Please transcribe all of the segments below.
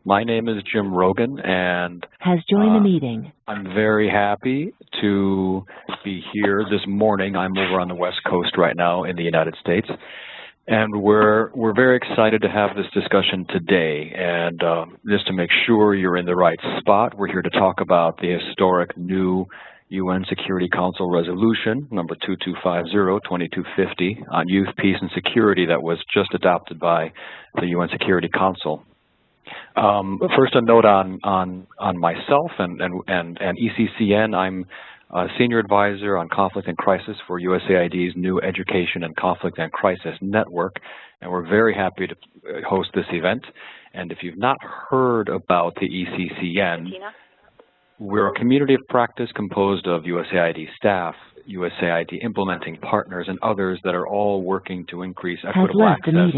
My name is Jim Rogan, and has joined the meeting. I'm very happy to be here this morning. I'm over on the West Coast right now in the United States, and we're very excited to have this discussion today. And just to make sure you're in the right spot, we're here to talk about the historic new UN Security Council Resolution number 2250-2250 on youth, peace, and security that was just adopted by the UN Security Council. First, a note on myself and ECCN. I'm a senior advisor on conflict and crisis for USAID's new Education and Conflict and Crisis Network, and we're very happy to host this event. And if you've not heard about the ECCN, we're a community of practice composed of USAID staff, USAID implementing partners, and others that are all working to increase equitable access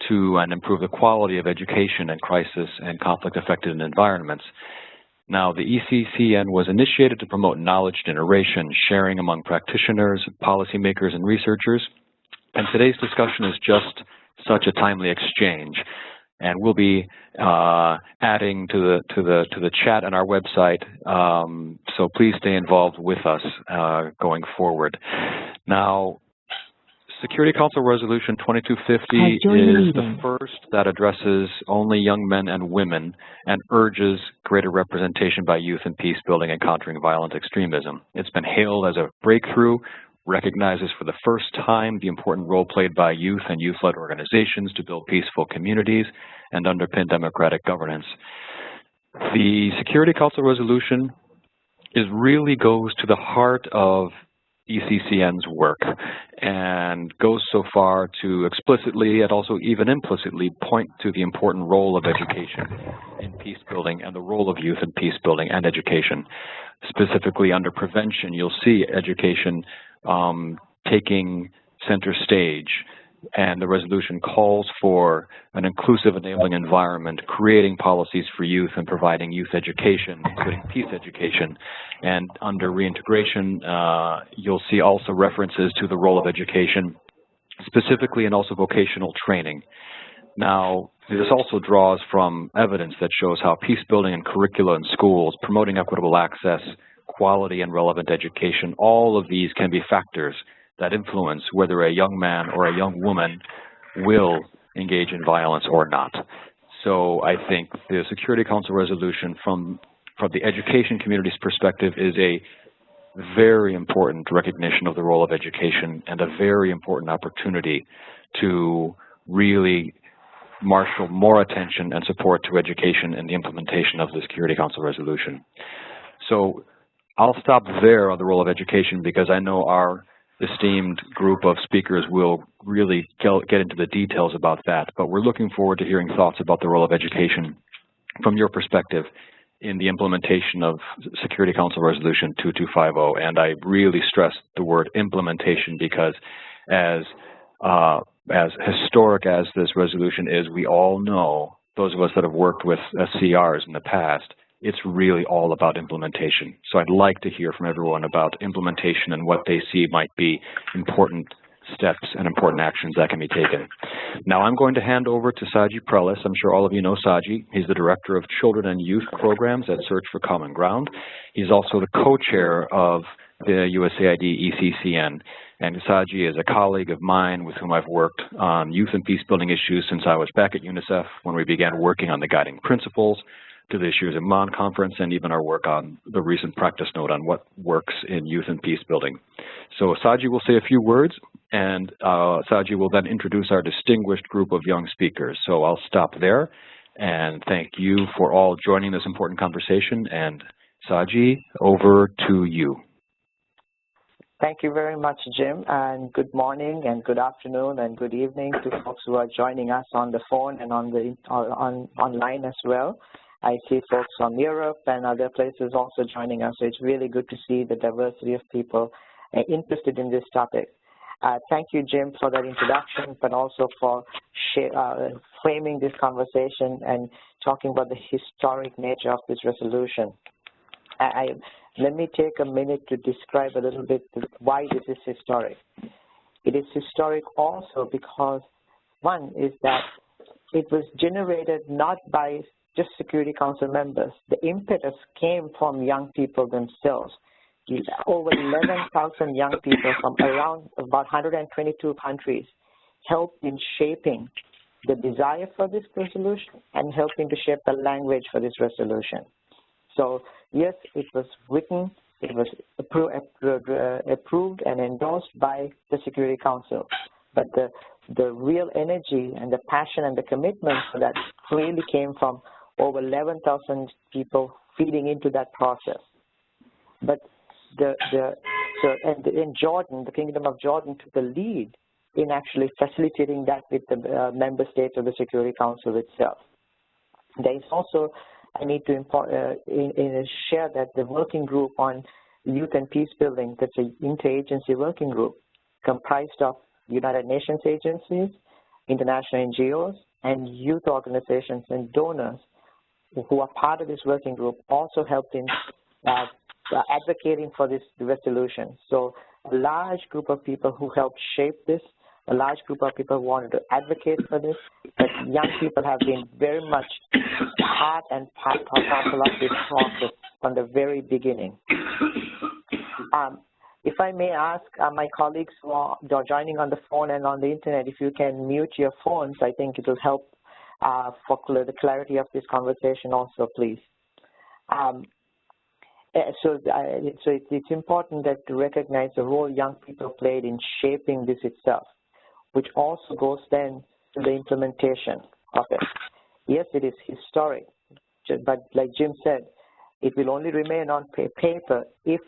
to and improve the quality of education in crisis and conflict-affected environments. Now, the ECCN was initiated to promote knowledge generation, sharing among practitioners, policymakers, and researchers. And today's discussion is just such a timely exchange. And we'll be adding to the chat on our website. So please stay involved with us going forward. Now, Security Council Resolution 2250 is the first that addresses only young men and women and urges greater representation by youth in peace building and countering violent extremism. It's been hailed as a breakthrough, recognizes for the first time the important role played by youth and youth-led organizations to build peaceful communities and underpin democratic governance. The Security Council Resolution really goes to the heart of ECCN's work and goes so far to explicitly and also even implicitly point to the important role of education in peace building and the role of youth in peace building and education. Specifically under prevention, you'll see education taking center stage, and the resolution calls for an inclusive, enabling environment, creating policies for youth and providing youth education, including peace education. And under reintegration, you'll see also references to the role of education, specifically and also vocational training. Now, this also draws from evidence that shows how peace building and curricula in schools, promoting equitable access, quality and relevant education, all of these can be factors that influence whether a young man or a young woman will engage in violence or not. So I think the Security Council resolution from the education community's perspective is a very important recognition of the role of education and a very important opportunity to really marshal more attention and support to education in the implementation of the Security Council resolution. So I'll stop there on the role of education because I know our esteemed group of speakers will really get into the details about that, but we're looking forward to hearing thoughts about the role of education from your perspective in the implementation of Security Council Resolution 2250. And I really stress the word implementation because as historic as this resolution is, we all know, those of us that have worked with SCRs in the past, it's really all about implementation. So I'd like to hear from everyone about implementation and what they see might be important steps and important actions that can be taken. Now I'm going to hand over to Saji Prelis. I'm sure all of you know Saji. He's the Director of Children and Youth Programs at Search for Common Ground. He's also the co-chair of the USAID ECCN. And Saji is a colleague of mine with whom I've worked on youth and peace building issues since I was back at UNICEF when we began working on the guiding principles, to this year's Amman conference, and even our work on the recent practice note on what works in youth and peace building. So Saji will say a few words, and Saji will then introduce our distinguished group of young speakers. So I'll stop there, and thank you for all joining this important conversation. And Saji, over to you. Thank you very much, Jim, and good morning and good afternoon and good evening to folks who are joining us on the phone and online as well. I see folks from Europe and other places also joining us, so it's really good to see the diversity of people interested in this topic. Thank you, Jim, for that introduction, but also for framing this conversation and talking about the historic nature of this resolution. Let me take a minute to describe a little bit why this is historic. It is historic also because, one, is that it was generated not by just Security Council members. The impetus came from young people themselves. Over 11,000 young people from around about 122 countries helped in shaping the desire for this resolution and helping to shape the language for this resolution. So yes, it was written, it was approved and endorsed by the Security Council, but the real energy and the passion and the commitment for that clearly came from over 11,000 people feeding into that process. But in Jordan, the Kingdom of Jordan took the lead in actually facilitating that with the member states of the Security Council itself. There is also, I need to share that the working group on youth and peace building, that's an interagency working group comprised of United Nations agencies, international NGOs, and youth organizations and donors who are part of this working group also helped in advocating for this resolution. So a large group of people who helped shape this, a large group of people who wanted to advocate for this, but young people have been very much part and parcel of this process from the very beginning. If I may ask my colleagues who are joining on the phone and on the internet, if you can mute your phones, I think it will help for the clarity of this conversation also, please. So it's important that to recognize the role young people played in shaping this itself, which also goes then to the implementation of it. Yes, it is historic, but like Jim said, it will only remain on paper if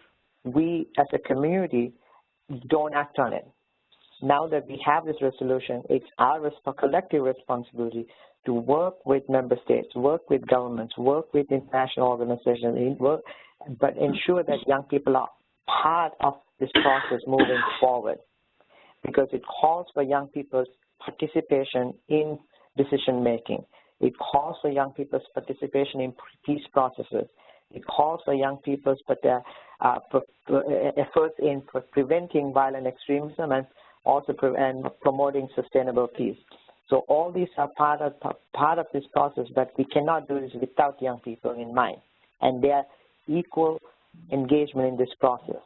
we as a community don't act on it. Now that we have this resolution, it's our collective responsibility to work with member states, work with governments, work with international organizations, but ensure that young people are part of this process moving forward, because it calls for young people's participation in decision making. It calls for young people's participation in peace processes. It calls for young people's efforts in preventing violent extremism and also promoting sustainable peace. So all these are part of this process, but we cannot do this without young people in mind and their equal engagement in this process.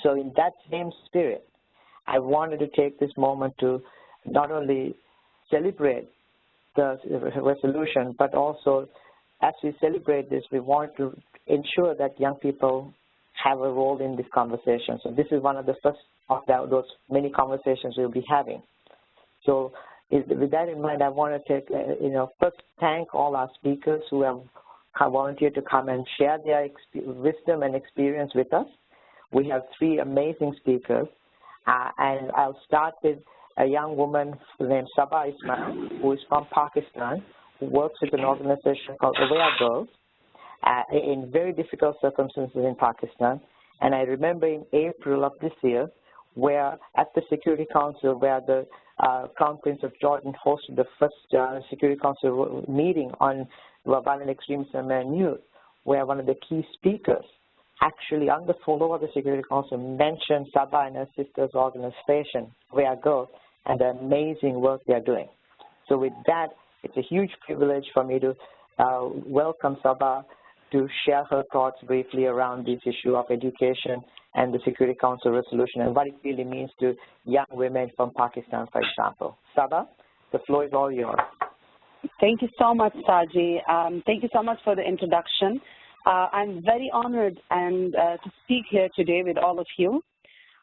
So in that same spirit, I wanted to take this moment to not only celebrate the resolution, but also as we celebrate this, we want to ensure that young people have a role in this conversation. So this is one of the first of those many conversations we'll be having. So with that in mind, I want to take, first thank all our speakers who have volunteered to come and share their wisdom and experience with us. We have three amazing speakers, and I'll start with a young woman named Sabah Ismail, who is from Pakistan, who works with an organization called Aware Girls in very difficult circumstances in Pakistan. And I remember in April of this year, where at the Security Council, where the Crown Prince of Jordan hosted the first Security Council meeting on violent extremism and youth, where one of the key speakers actually on the floor of the Security Council mentioned Sabah and her sister's organization, Aware Girls, and the amazing work they are doing. So with that, it's a huge privilege for me to welcome Sabah to share her thoughts briefly around this issue of education and the Security Council resolution and what it really means to young women from Pakistan, for example. Sabah, the floor is all yours. Thank you so much, Saji. Thank you so much for the introduction. I'm very honored to speak here today with all of you.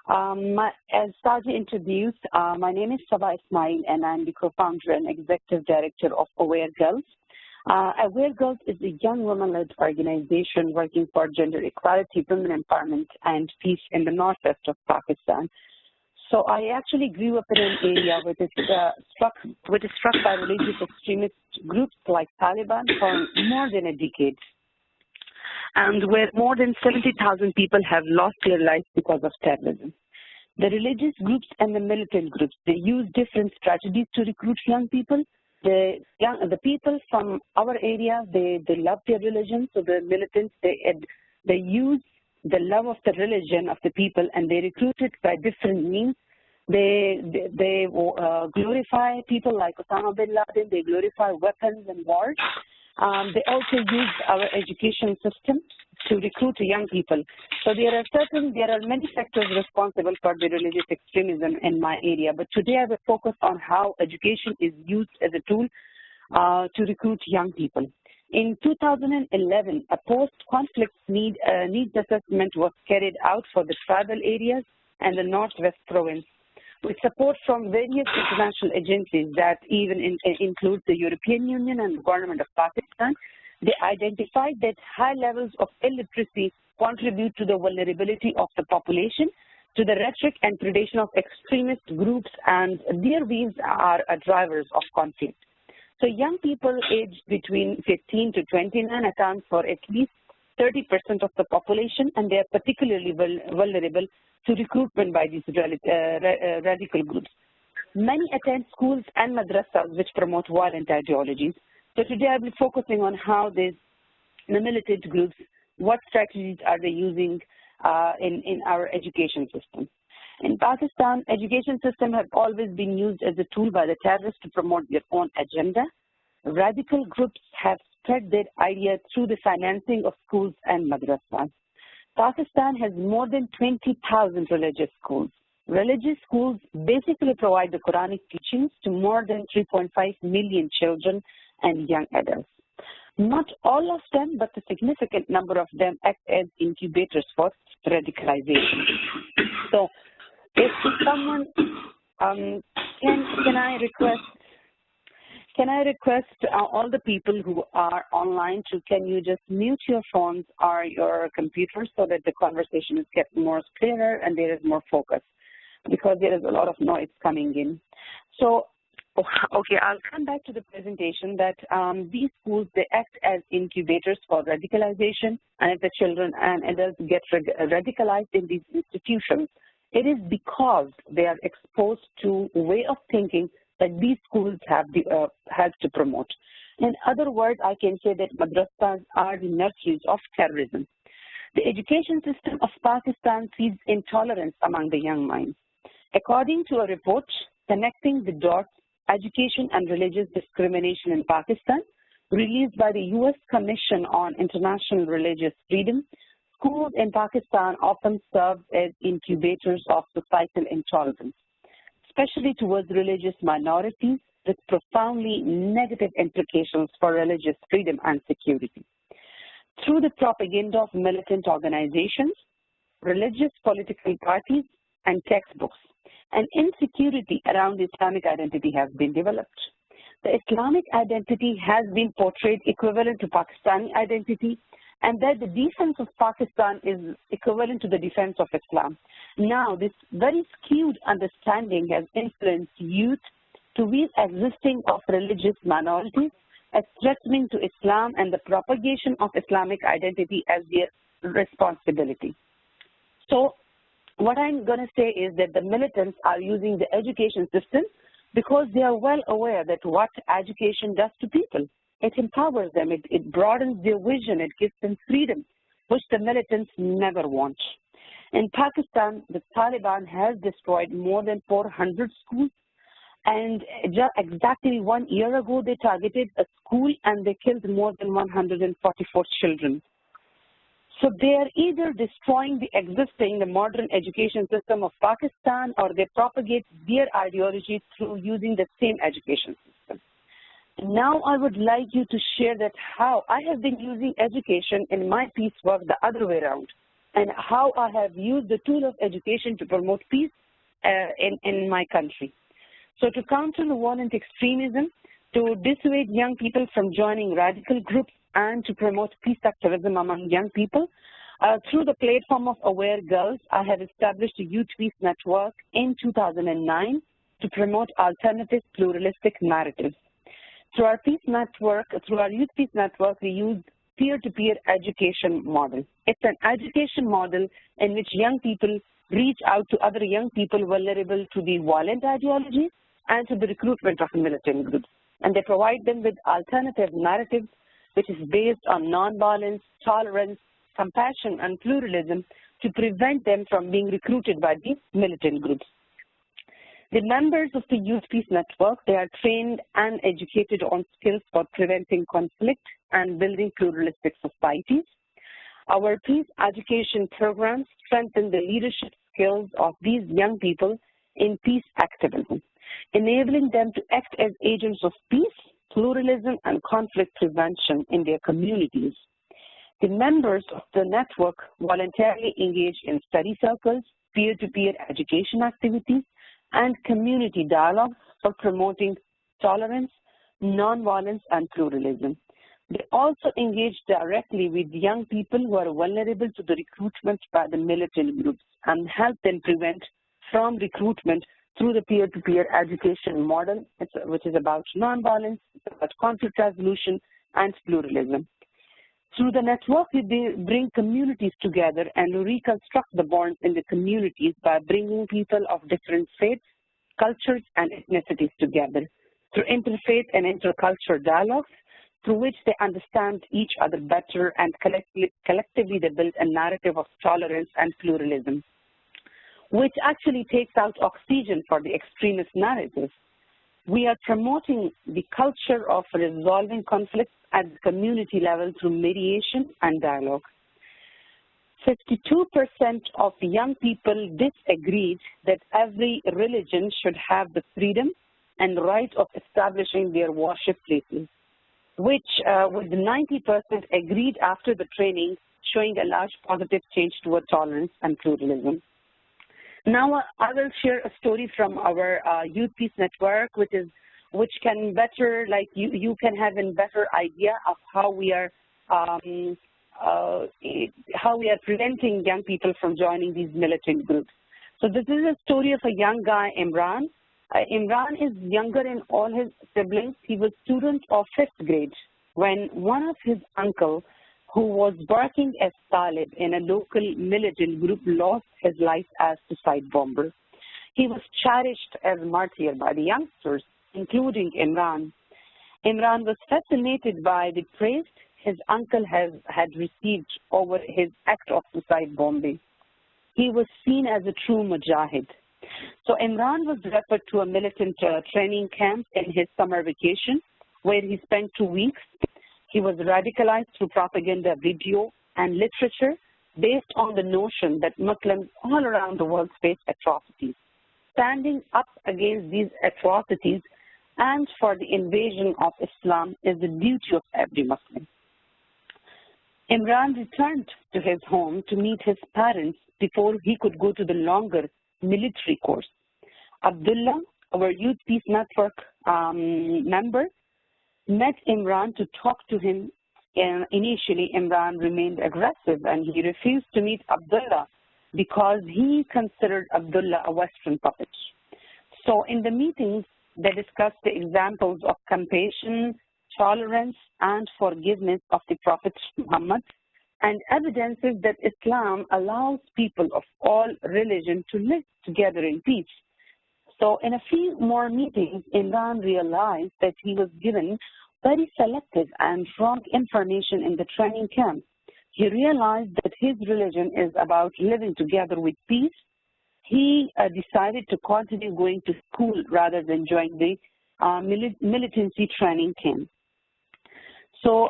As Saji introduced, my name is Sabah Ismail, and I'm the co-founder and executive director of Aware Girls. Aware Girls is a young woman-led organization working for gender equality, women empowerment, and peace in the northwest of Pakistan. So I actually grew up in an area which is struck by religious extremist groups like Taliban for more than a decade, and where more than 70,000 people have lost their lives because of terrorism. The religious groups and the militant groups, they use different strategies to recruit young people. The people from our area, they love their religion, so the militants, they use the love of the religion of the people, and they recruit it by different means, They glorify people like Osama bin Laden. They glorify weapons and wars. They also use our education system to recruit young people. So there are many factors responsible for the religious extremism in my area. But today I will focus on how education is used as a tool to recruit young people. In 2011, a post-conflict needs assessment was carried out for the tribal areas and the Northwest Province, with support from various international agencies that even include the European Union and the government of Pakistan. They identified that high levels of illiteracy contribute to the vulnerability of the population, to the rhetoric and predation of extremist groups, and their views are drivers of conflict. So young people aged between 15 to 29 account for at least 30% of the population, and they are particularly vulnerable to recruitment by these radical groups. Many attend schools and madrasas which promote violent ideologies. So today I will be focusing on how the militant groups, what strategies are they using in our education system. In Pakistan, education system have always been used as a tool by the terrorists to promote their own agenda. Radical groups have spread their ideas through the financing of schools and madrasas. Pakistan has more than 20,000 religious schools. Religious schools basically provide the Quranic teachings to more than 3.5 million children and young adults. Not all of them, but a significant number of them act as incubators for radicalization. So, if someone can I request all the people who are online can you just mute your phones or your computers so that the conversation is kept more clearer and there is more focus, because there is a lot of noise coming in. So, okay, I'll come back to the presentation that these schools, they act as incubators for radicalization, and if the children and adults get radicalized in these institutions, it is because they are exposed to a way of thinking that these schools have to promote. In other words, I can say that madrasas are the nurseries of terrorism. The education system of Pakistan feeds intolerance among the young minds. According to a report, Connecting the Dots, Education and Religious Discrimination in Pakistan, released by the U.S. Commission on International Religious Freedom, schools in Pakistan often serve as incubators of societal intolerance, especially towards religious minorities, with profoundly negative implications for religious freedom and security. Through the propaganda of militant organizations, religious political parties, and textbooks, an insecurity around Islamic identity has been developed. The Islamic identity has been portrayed equivalent to Pakistani identity, and that the defense of Pakistan is equivalent to the defense of Islam. Now, this very skewed understanding has influenced youth to view existing of religious minorities as threatening to Islam and the propagation of Islamic identity as their responsibility. So, what I'm going to say is that the militants are using the education system because they are well aware that what education does to people. It empowers them, it broadens their vision, it gives them freedom, which the militants never want. In Pakistan, the Taliban has destroyed more than 400 schools, and exactly 1 year ago, they targeted a school and they killed more than 144 children. So they are either destroying the modern education system of Pakistan, or they propagate their ideology through using the same education system. Now I would like you to share that how I have been using education in my peace work the other way around, and how I have used the tool of education to promote peace in my country. So to counter the violent extremism, to dissuade young people from joining radical groups, and to promote peace activism among young people, through the platform of Aware Girls, I have established a youth peace network in 2009 to promote alternative pluralistic narratives. Through our youth peace network, we use peer-to-peer education model. It's an education model in which young people reach out to other young people vulnerable to the violent ideologies and to the recruitment of militant groups. And they provide them with alternative narratives which is based on nonviolence, tolerance, compassion, and pluralism to prevent them from being recruited by these militant groups. The members of the Youth Peace Network, they are trained and educated on skills for preventing conflict and building pluralistic societies. Our peace education programs strengthen the leadership skills of these young people in peace activism, enabling them to act as agents of peace, pluralism, and conflict prevention in their communities. The members of the network voluntarily engage in study circles, peer-to-peer education activities, and community dialogues for promoting tolerance, nonviolence, and pluralism. They also engage directly with young people who are vulnerable to the recruitment by the militant groups and help them prevent from recruitment through the peer-to-peer education model, which is about nonviolence, about conflict resolution, and pluralism. Through the network, we bring communities together and reconstruct the bonds in the communities by bringing people of different faiths, cultures, and ethnicities together through interfaith and intercultural dialogues, through which they understand each other better, and collectively they build a narrative of tolerance and pluralism, which actually takes out oxygen for the extremist narrative. We are promoting the culture of resolving conflicts at the community level through mediation and dialogue. 52% of young people disagreed that every religion should have the freedom and right of establishing their worship places, which with 90% agreed after the training, showing a large positive change toward tolerance and pluralism. Now I will share a story from our Youth Peace Network, which can better, like you can have a better idea of how we are preventing young people from joining these militant groups. So this is a story of a young guy, Imran. Imran is younger than all his siblings. He was a student of 5th grade when one of his uncles, who was working as Talib in a local militant group, lost his life as suicide bomber. He was cherished as a martyr by the youngsters, including Imran. Imran was fascinated by the praise his uncle had received over his act of suicide bombing. He was seen as a true mujahid. So Imran was referred to a militant training camp in his summer vacation, where he spent 2 weeks. He was radicalized through propaganda, video, and literature based on the notion that Muslims all around the world face atrocities. Standing up against these atrocities and for the invasion of Islam is the duty of every Muslim. Imran returned to his home to meet his parents before he could go to the longer military course. Abdullah, our Youth Peace Network member, met Imran to talk to him. Initially, Imran remained aggressive and he refused to meet Abdullah because he considered Abdullah a Western puppet. So in the meetings, they discussed the examples of compassion, tolerance, and forgiveness of the Prophet Muhammad, and evidences that Islam allows people of all religions to live together in peace. So in a few more meetings, Imran realized that he was given very selective and wrong information in the training camp. He realized that his religion is about living together with peace. He decided to continue going to school rather than join the militancy training camp. So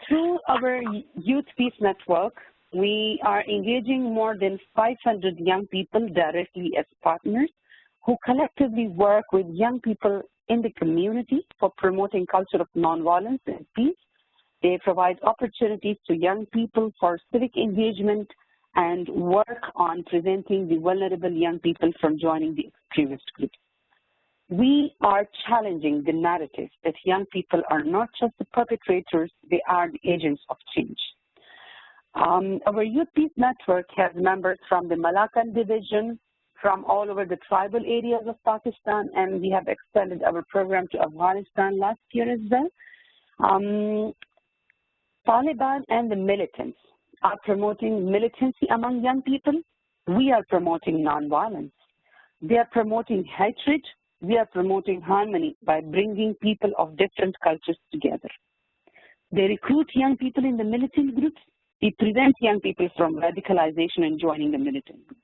through our Youth Peace Network, we are engaging more than 500 young people directly as partners who collectively work with young people in the community for promoting culture of nonviolence and peace. They provide opportunities to young people for civic engagement and work on preventing the vulnerable young people from joining the extremist groups. We are challenging the narrative that young people are not just the perpetrators, they are the agents of change. Our Youth Peace Network has members from the Malakand division, from all over the tribal areas of Pakistan, and we have extended our program to Afghanistan last year as well. Taliban and the militants are promoting militancy among young people. We are promoting nonviolence. They are promoting hatred. We are promoting harmony by bringing people of different cultures together. They recruit young people in the militant groups. They prevent young people from radicalization and joining the militant groups.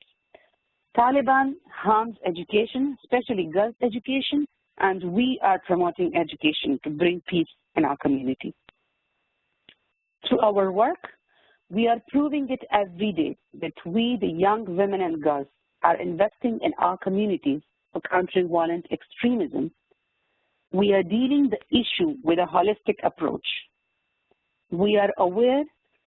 Taliban harms education, especially girls' education, and we are promoting education to bring peace in our community. Through our work, we are proving it every day that we, the young women and girls, are investing in our communities for countering violent extremism. We are dealing the issue with a holistic approach. We are aware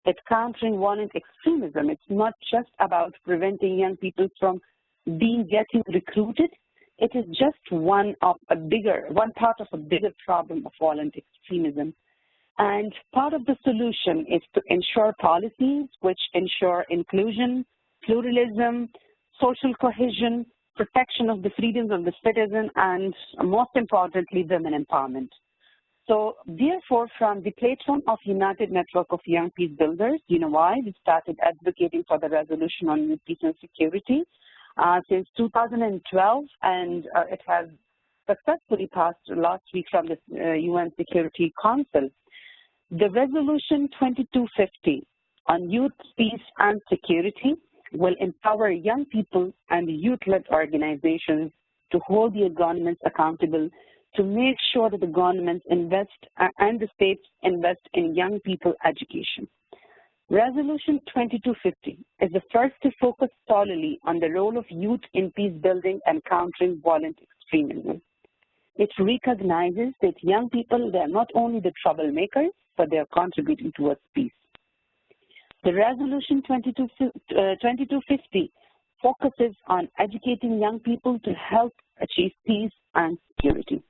that countering violent extremism is not just about preventing young people from getting recruited. It is just one part of a bigger problem of violent extremism. And part of the solution is to ensure policies which ensure inclusion, pluralism, social cohesion, protection of the freedoms of the citizen, and most importantly, women empowerment. So therefore, from the platform of United Network of Young Peace Builders, UNOY, we started advocating for the resolution on youth peace and security since 2012, and it has successfully passed last week from the UN Security Council. The resolution 2250 on youth, peace, and security will empower young people and youth-led organizations to hold their governments accountable to make sure that the governments invest and the states invest in young people education. Resolution 2250 is the first to focus solely on the role of youth in peace building and countering violent extremism. It recognizes that young people, they are not only the troublemakers, but they are contributing towards peace. The Resolution 2250 focuses on educating young people to help achieve peace and security.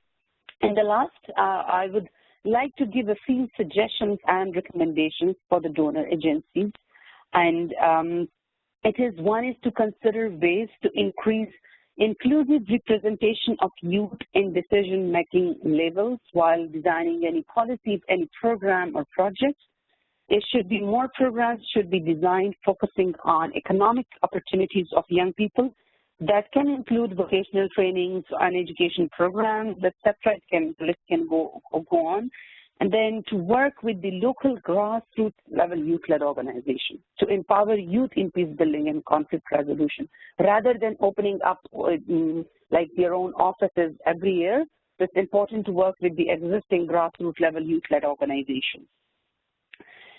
In the last, I would like to give a few suggestions and recommendations for the donor agencies. And one is to consider ways to increase inclusive representation of youth in decision-making levels while designing any policy, any program or project. There should be more programs should be designed focusing on economic opportunities of young people that can include vocational trainings and education programs, etc. The list can go on. And then to work with the local grassroots level youth-led organization to empower youth in peace building and conflict resolution, rather than opening up like their own offices every year. It's important to work with the existing grassroots level youth-led organizations.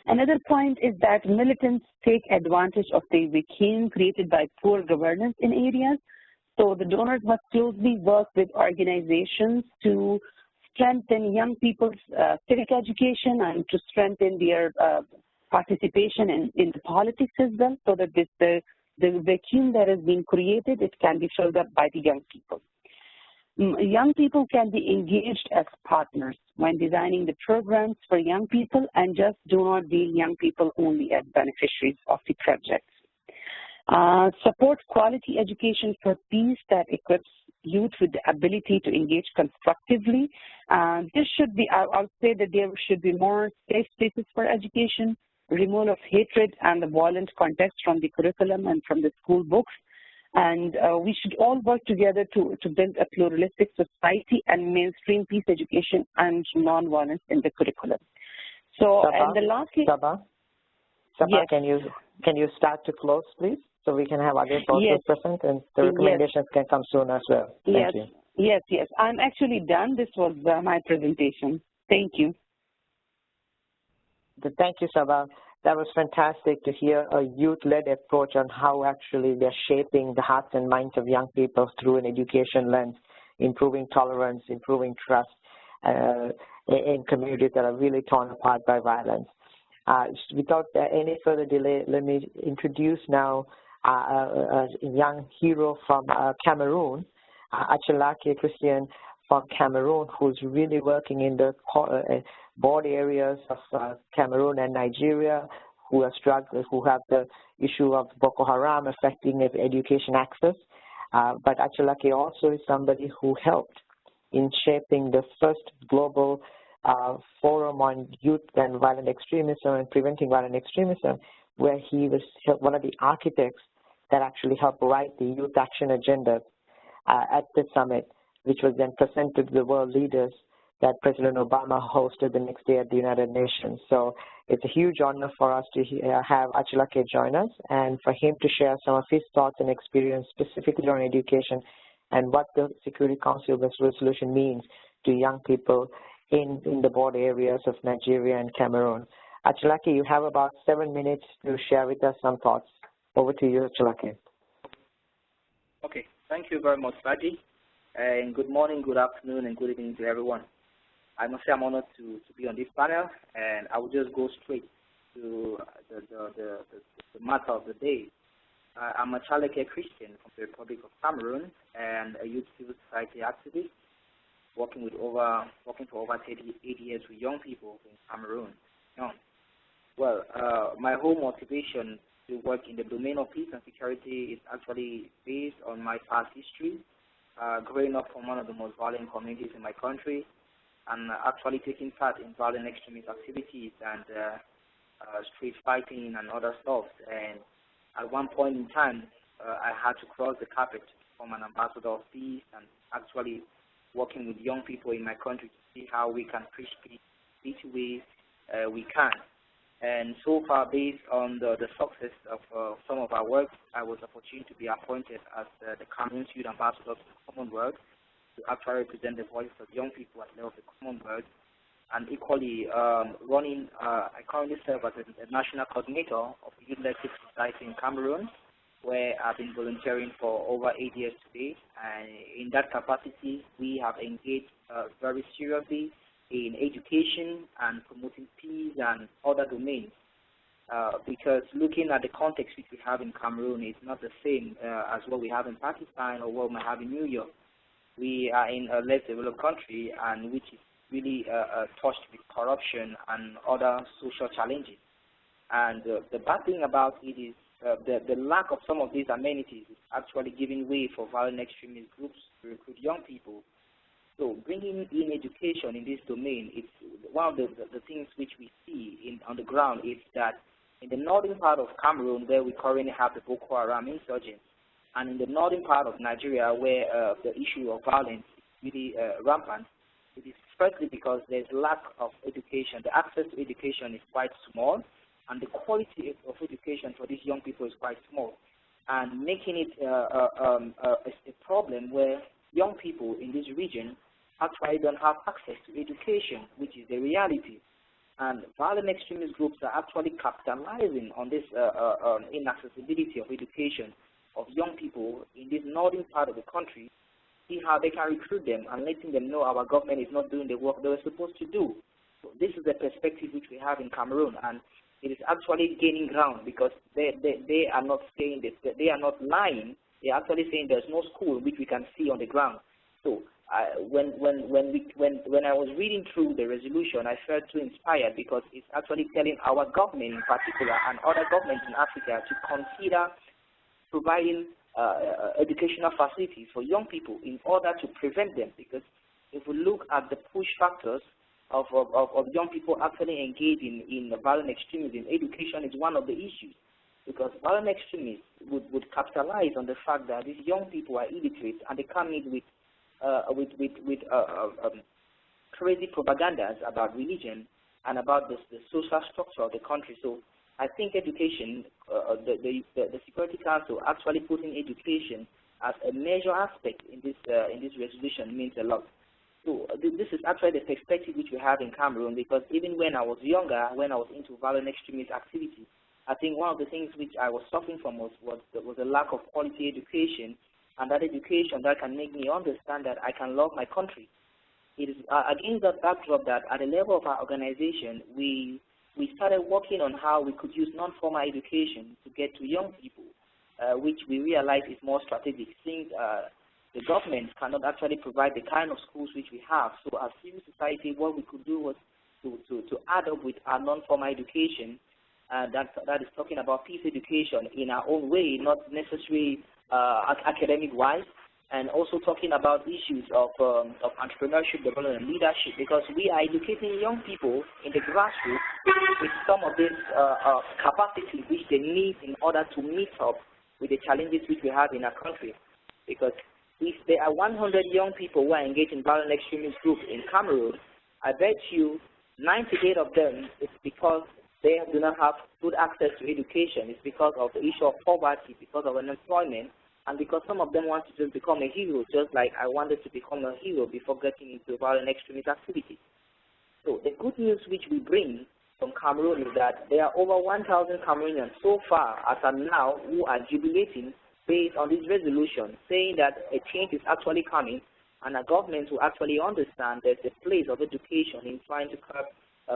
Another point is that militants take advantage of the vacuum created by poor governance in areas. So the donors must closely work with organizations to strengthen young people's civic education and to strengthen their participation in the politics as well, so that the vacuum that has been created, it can be filled up by the young people. Young people can be engaged as partners when designing the programs for young people, and just do not deem young people only as beneficiaries of the projects. Support quality education for peace that equips youth with the ability to engage constructively. This should be, I'll say that there should be more safe spaces for education, removal of hatred and the violent context from the curriculum and from the school books. And we should all work together to build a pluralistic society and mainstream peace education and nonviolence in the curriculum. So, Sabah, and the lastly, Sabah, yes. Can you start to close, please, so we can have others also yes. present, and the recommendations can come soon as well. Thank you. Yes. I'm actually done. This was my presentation. Thank you. Thank you, Sabah. That was fantastic to hear a youth-led approach on how actually they're shaping the hearts and minds of young people through an education lens, improving tolerance, improving trust in communities that are really torn apart by violence. Without any further delay, let me introduce now a young hero from Cameroon, Achalake Christian from Cameroon, who's really working in the border areas of Cameroon and Nigeria, who are struggling, who have the issue of Boko Haram affecting education access. But Achalake also is somebody who helped in shaping the first global forum on youth and violent extremism and preventing violent extremism, where he was one of the architects that actually helped write the youth action agenda at the summit, which was then presented to the world leaders that President Obama hosted the next day at the United Nations. So it's a huge honor for us to have Achilake join us and for him to share some of his thoughts and experience specifically on education and what the Security Council resolution means to young people in the border areas of Nigeria and Cameroon. Achilake, you have about 7 minutes to share with us some thoughts. Over to you, Achilake. Okay, thank you very much, Saji. And good morning, good afternoon, and good evening to everyone. I must say I'm honored to be on this panel, and I will just go straight to the matter of the day. I'm a Achilake Christian from the Republic of Cameroon and a youth civil society activist working for over 8 years with young people in Cameroon. Well, my whole motivation to work in the domain of peace and security is actually based on my past history, growing up from one of the most violent communities in my country, and actually taking part in violent extremist activities and street fighting and other stuff. And at one point in time, I had to cross the carpet to become an ambassador of peace and actually working with young people in my country to see how we can preach peace each way we can. And so far, based on the success of some of our work, I was opportunity to be appointed as the Cameroon Youth Ambassador to the Commonwealth to actually represent the voice of young people at the level of the Commonwealth. And equally, I currently serve as a national coordinator of the Youth Civil Society in Cameroon, where I've been volunteering for over 8 years today. And in that capacity, we have engaged very seriously in education and promoting peace and other domains. Because looking at the context which we have in Cameroon is not the same as what we have in Pakistan or what we have in New York. We are in a less developed country and which is really touched with corruption and other social challenges. And the bad thing about it is the lack of some of these amenities is actually giving way for violent extremist groups to recruit young people. So bringing in education in this domain, it's one of the things which we see on the ground is that in the northern part of Cameroon, where we currently have the Boko Haram insurgents, and in the northern part of Nigeria, where the issue of violence is really rampant, it is firstly because there's lack of education. The access to education is quite small, and the quality of education for these young people is quite small, and making it a problem where young people in this region actually don't have access to education, which is the reality. And violent extremist groups are actually capitalizing on this inaccessibility of education of young people in this northern part of the country, see how they can recruit them and letting them know our government is not doing the work they were supposed to do. So this is the perspective which we have in Cameroon, and it is actually gaining ground because they are not saying this, they are not lying. They are actually saying there's no school which we can see on the ground. So when I was reading through the resolution, I felt too inspired because it's actually telling our government in particular and other governments in Africa to consider providing educational facilities for young people in order to prevent them. Because if we look at the push factors of young people actually engaging in violent extremism, education is one of the issues. Because violent extremists would capitalize on the fact that these young people are illiterate and they come in with crazy propagandas about religion and about the social structure of the country. So I think education, the Security Council actually putting education as a major aspect in this resolution means a lot. So this is actually the perspective which we have in Cameroon, because even when I was younger, when I was into violent extremist activities, I think one of the things which I was suffering from was a lack of quality education, and that education that can make me understand that I can love my country. It is against that backdrop that at the level of our organization, we started working on how we could use non-formal education to get to young people, which we realized is more strategic, since the government cannot actually provide the kind of schools which we have. So as civil society, what we could do was to add up with our non-formal education, that is talking about peace education in our own way, not necessarily academic-wise, and also talking about issues of entrepreneurship, development, and leadership, because we are educating young people in the grassroots with some of this capacity which they need in order to meet up with the challenges which we have in our country. Because if there are 100 young people who are engaged in violent extremist group in Cameroon, I bet you 98 of them is because they do not have good access to education. It's because of the issue of poverty, because of unemployment, and because some of them want to just become a hero, just like I wanted to become a hero before getting into violent extremist activities. So the good news which we bring from Cameroon is that there are over 1,000 Cameroonians so far as of now who are jubilating based on this resolution, saying that a change is actually coming and a government will actually understand there's a place of education in trying to curb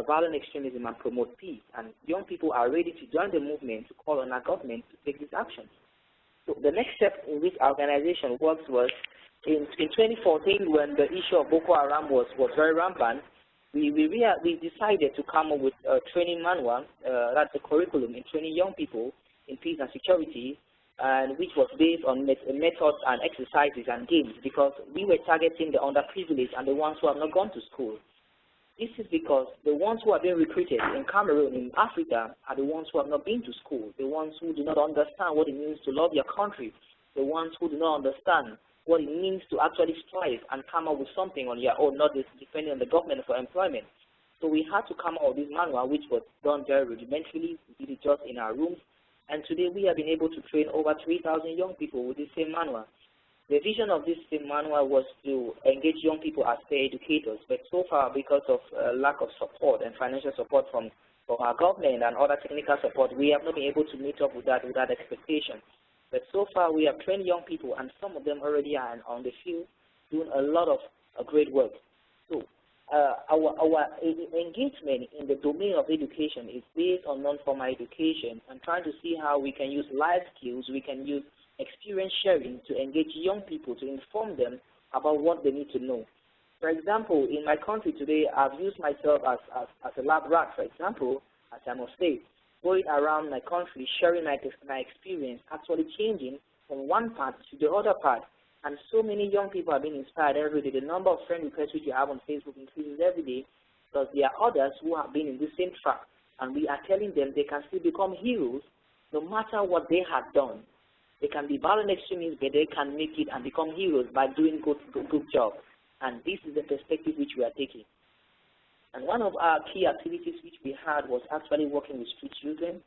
violent extremism and promote peace. And young people are ready to join the movement to call on our government to take these actions. So the next step in which our organization works was in 2014, when the issue of Boko Haram was very rampant, we decided to come up with a training manual, that's a curriculum in training young people in peace and security, and which was based on methods and exercises and games, because we were targeting the underprivileged and the ones who have not gone to school. This is because the ones who are being recruited in Cameroon, in Africa, are the ones who have not been to school, the ones who do not understand what it means to love your country, the ones who do not understand what it means to actually strive and come up with something on your own, not just depending on the government for employment. So we had to come out with this manual, which was done very rudimentarily. We did it just in our rooms. And today we have been able to train over 3,000 young people with this same manual. The vision of this same manual was to engage young people as peer educators, but so far, because of lack of support and financial support from our government and other technical support, we have not been able to meet up with that expectation. But so far, we have trained young people, and some of them already are on the field doing a lot of great work. So our engagement in the domain of education is based on non-formal education and trying to see how we can use life skills, we can use experience sharing to engage young people, to inform them about what they need to know. For example, in my country today, I've used myself as a lab rat, for example, as I must say, going around my country, sharing my experience, actually changing from one part to the other part. And so many young people are being inspired every day. The number of friend requests which you have on Facebook increases every day, because there are others who have been in the same track, and we are telling them they can still become heroes no matter what they have done. They can be violent extremists, but they can make it and become heroes by doing good job. And this is the perspective which we are taking. And one of our key activities which we had was actually working with street children,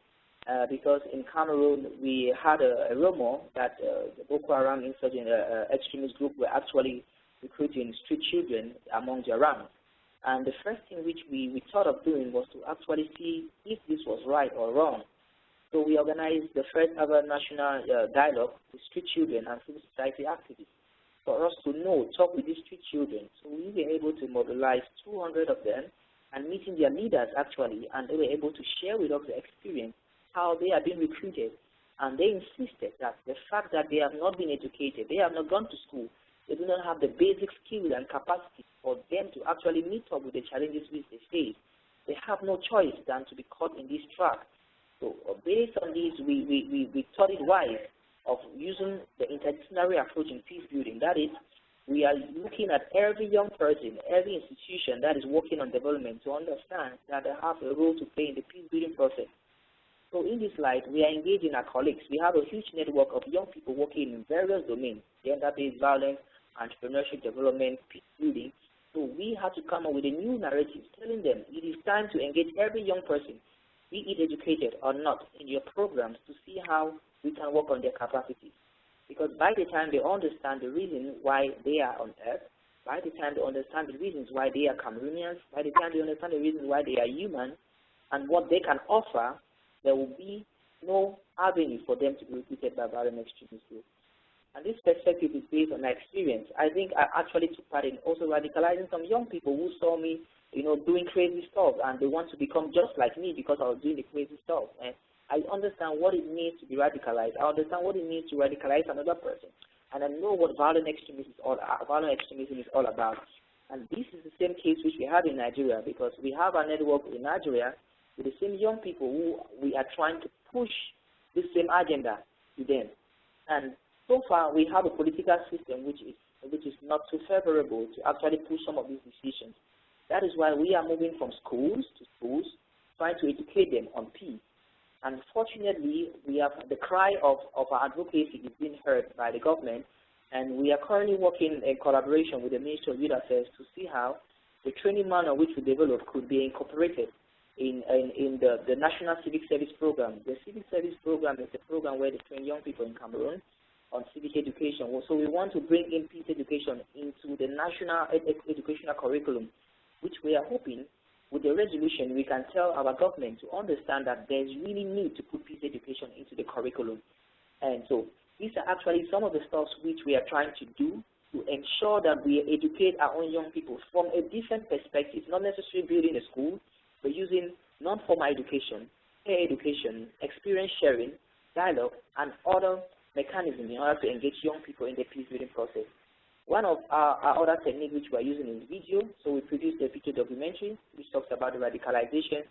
because in Cameroon we had a rumor that the Boko Haram insurgent extremist group were actually recruiting street children among their ranks. And the first thing which we thought of doing was to actually see if this was right or wrong. So we organized the first ever national dialogue with street children and civil society activists for us to talk with these street children. So we were able to mobilize 200 of them and meeting their leaders actually, and they were able to share with us the experience, how they have been recruited. And they insisted that the fact that they have not been educated, they have not gone to school, they do not have the basic skills and capacity for them to actually meet up with the challenges which they face. They have no choice than to be caught in this trap. So based on this, we thought it wise of using the interdisciplinary approach in peace building. That is, we are looking at every young person, every institution that is working on development to understand that they have a role to play in the peace building process. So in this light, we are engaging our colleagues. We have a huge network of young people working in various domains, gender-based violence, entrepreneurship development, peace building. So we had to come up with a new narrative telling them it is time to engage every young person, be it educated or not, in your programs to see how we can work on their capacities. Because by the time they understand the reason why they are on earth, by the time they understand the reasons why they are Cameroonians, by the time they understand the reasons why they are human and what they can offer, there will be no avenue for them to be recruited by violent extremist groups. And this perspective is based on my experience. I think I actually took part in also radicalizing some young people who saw me, doing crazy stuff, and they want to become just like me because I was doing the crazy stuff. And I understand what it means to be radicalized. I understand what it means to radicalize another person. And I know what violent extremism is all about. And this is the same case which we have in Nigeria, because we have a network in Nigeria with the same young people who we are trying to push this same agenda to them. And so far, we have a political system which is not too favorable to actually push some of these decisions. That is why we are moving from schools to schools, trying to educate them on peace. And fortunately, we have the cry of our advocacy is being heard by the government, And we are currently working in collaboration with the Ministry of Youth Affairs to see how the training manual which we developed could be incorporated in the National Civic Service Program. The Civic Service Program is a program where they train young people in Cameroon on civic education. So we want to bring in peace education into the national educational curriculum, which we are hoping with the resolution we can tell our government to understand that there's really need to put peace education into the curriculum. And so these are actually some of the stuff which we are trying to do to ensure that we educate our own young people from a different perspective, not necessarily building a school, but using non-formal education, peer education, experience sharing, dialogue, and other mechanisms in order to engage young people in the peace-building process. One of our other techniques which we are using is video. So we produced a video documentary which talks about the radicalization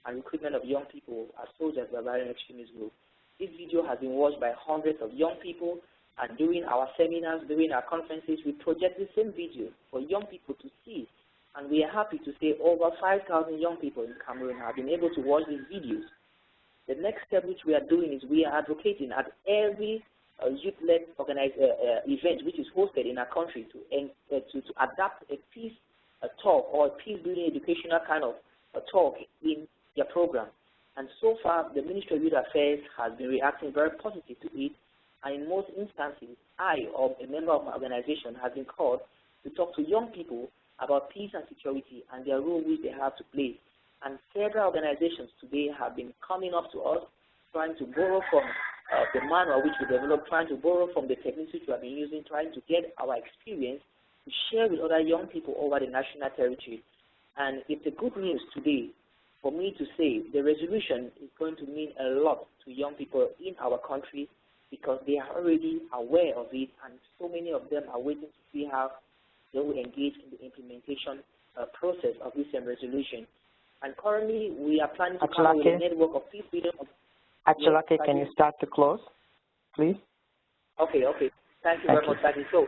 and recruitment of young people as soldiers by violent extremist groups. This video has been watched by hundreds of young people, and during our seminars, during our conferences, we project the same video for young people to see. And we are happy to say over 5,000 young people in Cameroon have been able to watch these videos. The next step which we are doing is we are advocating at every youth-led event which is hosted in our country to adapt a peace talk or a peace-building educational kind of talk in their program. And so far, the Ministry of Youth Affairs has been reacting very positive to it. And in most instances, I, or a member of my organization, has been called to talk to young people about peace and security and their role which they have to play. And several organizations today have been coming up to us, trying to borrow from the manual which we developed, trying to borrow from the techniques which we have been using, trying to get our experience to share with other young people over the national territory. And it's a good news today for me to say the resolution is going to mean a lot to young people in our country because they are already aware of it, and so many of them are waiting to see how they will engage in the implementation process of this resolution. And currently, we are planning to come up with a network of peace building. Achilake, can you start to close, please? Okay. Thank you very much, Daddy. So,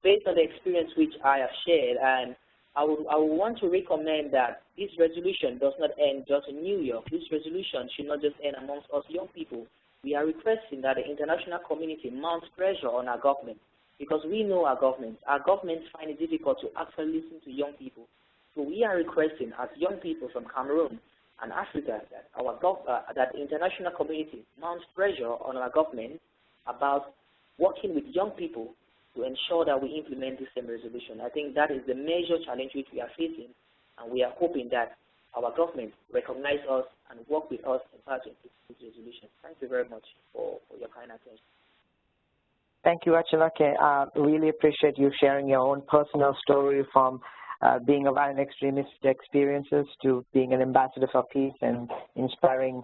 based on the experience which I have shared, and I would want to recommend that this resolution does not end just in New York. This resolution should not just end amongst us young people. We are requesting that the international community mounts pressure on our government, because we know our governments. Our governments find it difficult to actually listen to young people. So we are requesting, as young people from Cameroon and Africa, that that the international community mounts pressure on our government about working with young people to ensure that we implement this same resolution. I think that is the major challenge which we are facing, and we are hoping that our government recognize us and work with us in part of this resolution. Thank you very much for your kind attention. Thank you, Achilake. I really appreciate you sharing your own personal story from being a violent extremist experiences to being an ambassador for peace and inspiring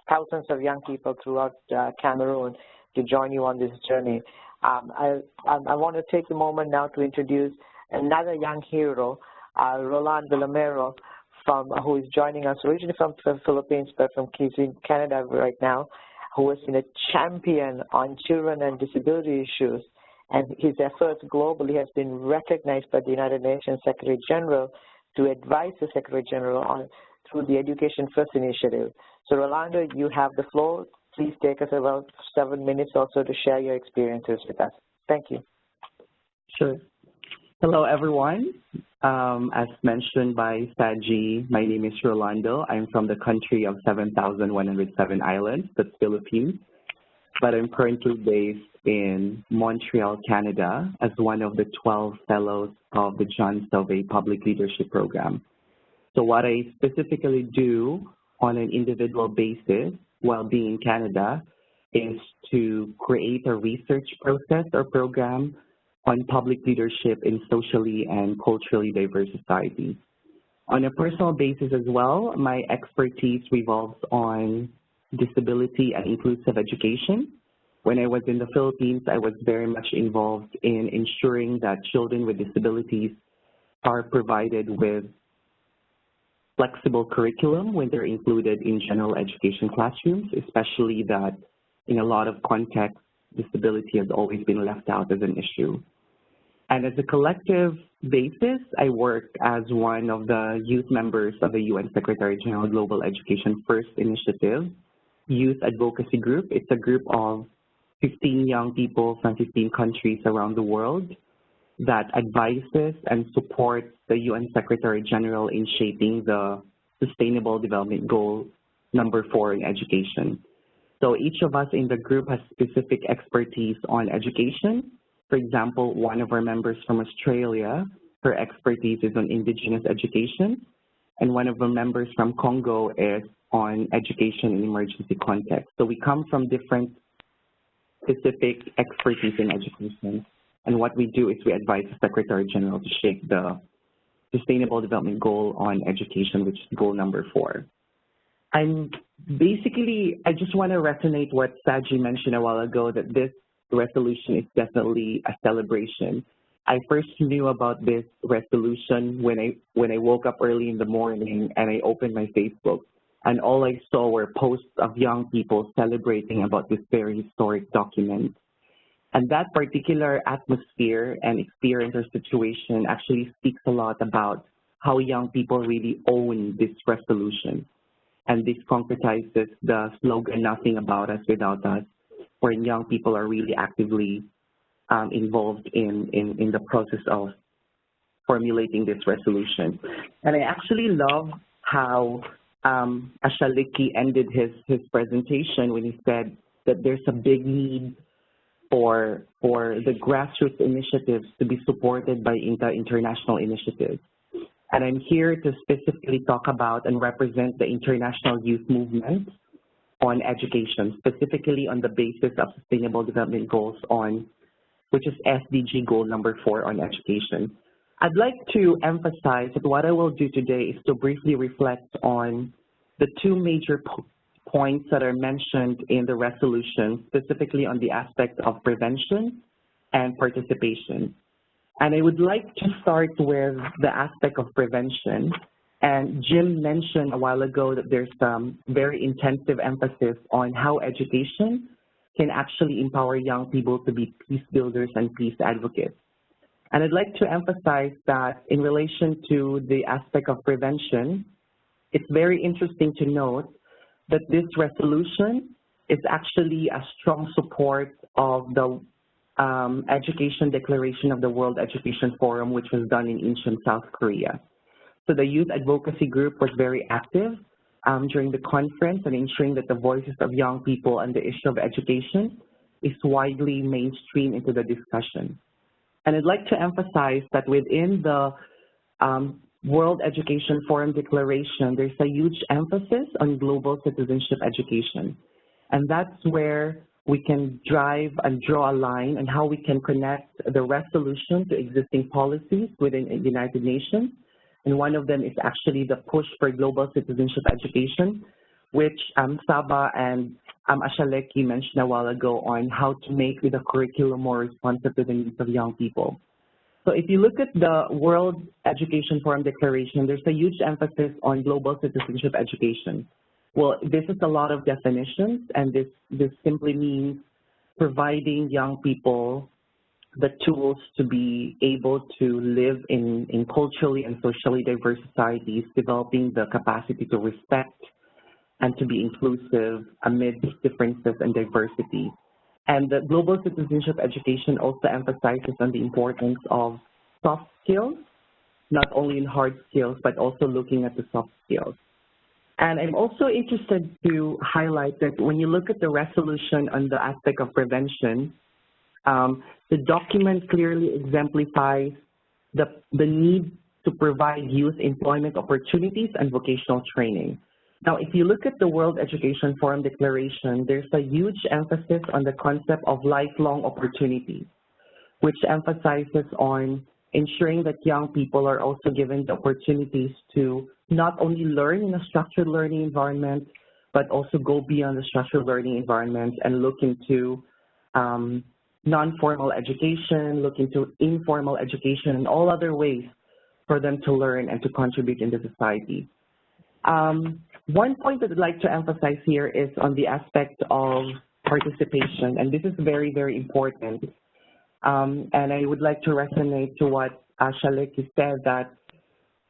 thousands of young people throughout Cameroon to join you on this journey. I want to take a moment now to introduce another young hero, Roland Villamero, who is joining us originally from the Philippines, but he's in Canada right now, who has been a champion on children and disability issues. And his efforts globally has been recognized by the United Nations Secretary General to advise the Secretary General through the Education First initiative. So, Rolando, you have the floor. Please take us about 7 minutes also to share your experiences with us. Thank you. Sure. Hello, everyone. As mentioned by Saji, my name is Rolando. I'm from the country of 7,107 islands, the Philippines, but I'm currently based in Montreal, Canada, as one of the 12 fellows of the John Sauvé Public Leadership Program. So what I specifically do on an individual basis while being in Canada is to create a research process or program on public leadership in socially and culturally diverse societies. On a personal basis as well, my expertise revolves on disability and inclusive education. When I was in the Philippines, I was very much involved in ensuring that children with disabilities are provided with flexible curriculum when they're included in general education classrooms, especially that in a lot of contexts, disability has always been left out as an issue. And as a collective basis, I work as one of the youth members of the UN Secretary General Global Education First Initiative Youth Advocacy Group. It's a group of 15 young people from 15 countries around the world that advises and supports the UN Secretary General in shaping the Sustainable Development Goal number 4 in education. So each of us in the group has specific expertise on education. For example, one of our members from Australia, her expertise is on indigenous education, and one of our members from Congo is on education in emergency context. So we come from different specific expertise in education, and what we do is we advise the Secretary General to shape the Sustainable Development Goal on education, which is goal number 4. I just want to resonate what Saji mentioned a while ago, that this resolution is definitely a celebration. I first knew about this resolution when I woke up early in the morning and I opened my Facebook, and all I saw were posts of young people celebrating about this very historic document. And that particular atmosphere and experience or situation actually speaks a lot about how young people really own this resolution. And this concretizes the slogan, "Nothing about us without us," where young people are really actively involved in the process of formulating this resolution. And I actually love how Ashaliki ended his presentation when he said that there's a big need for the grassroots initiatives to be supported by international initiatives. And I'm here to specifically talk about and represent the international youth movement on education, specifically on the basis of Sustainable Development Goals which is SDG goal number 4 on education. I'd like to emphasize that what I will do today is to briefly reflect on the 2 major points that are mentioned in the resolution, specifically on the aspect of prevention and participation. And I would like to start with the aspect of prevention. And Jim mentioned a while ago that there's some very intensive emphasis on how education can actually empower young people to be peace builders and peace advocates. And I'd like to emphasize that in relation to the aspect of prevention, it's very interesting to note that this resolution is actually a strong support of the Education Declaration of the World Education Forum, which was done in Incheon, South Korea. So the youth advocacy group was very active during the conference and ensuring that the voices of young people on the issue of education is widely mainstream into the discussion. And I'd like to emphasize that within the World Education Forum Declaration, there's a huge emphasis on global citizenship education. And that's where we can drive and draw a line on how we can connect the resolution to existing policies within the United Nations. And one of them is actually the push for global citizenship education, which Saba and Ashaleki mentioned a while ago on how to make the curriculum more responsive to the needs of young people. So if you look at the World Education Forum Declaration, there's a huge emphasis on global citizenship education. Well, this is a lot of definitions, and this simply means providing young people the tools to be able to live in culturally and socially diverse societies, developing the capacity to respect and to be inclusive amidst differences and diversity. And the global citizenship education also emphasizes on the importance of soft skills, not only in hard skills, but also looking at the soft skills. And I'm also interested to highlight that when you look at the resolution on the aspect of prevention, the document clearly exemplifies the need to provide youth employment opportunities and vocational training. Now, if you look at the World Education Forum Declaration, there's a huge emphasis on the concept of lifelong opportunities, which emphasizes on ensuring that young people are also given the opportunities to not only learn in a structured learning environment, but also go beyond the structured learning environment and look into non-formal education, look into informal education, and all other ways for them to learn and to contribute in the society. One point that I'd like to emphasize here is on the aspect of participation, and this is very, very important. And I would like to resonate to what Shaleki said, that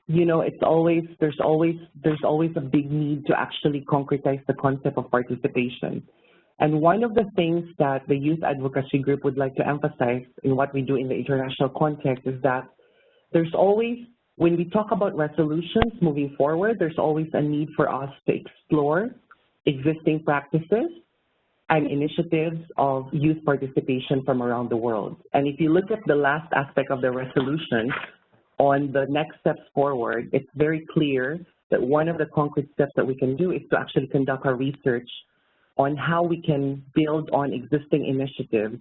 there's always a big need to actually concretize the concept of participation. And one of the things that the Youth Advocacy Group would like to emphasize in what we do in the international context is that there's always, when we talk about resolutions moving forward, there's always a need for us to explore existing practices and initiatives of youth participation from around the world. And if you look at the last aspect of the resolution, on the next steps forward, it's very clear that one of the concrete steps that we can do is to actually conduct our research on how we can build on existing initiatives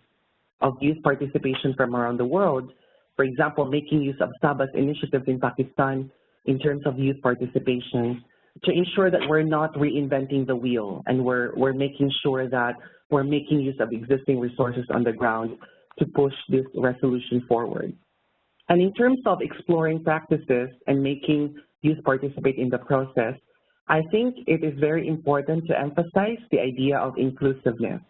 of youth participation from around the world. For example, making use of Sabah's initiatives in Pakistan in terms of youth participation to ensure that we're not reinventing the wheel and we're making sure that we're making use of existing resources on the ground to push this resolution forward. And in terms of exploring practices and making youth participate in the process, I think it is very important to emphasize the idea of inclusiveness.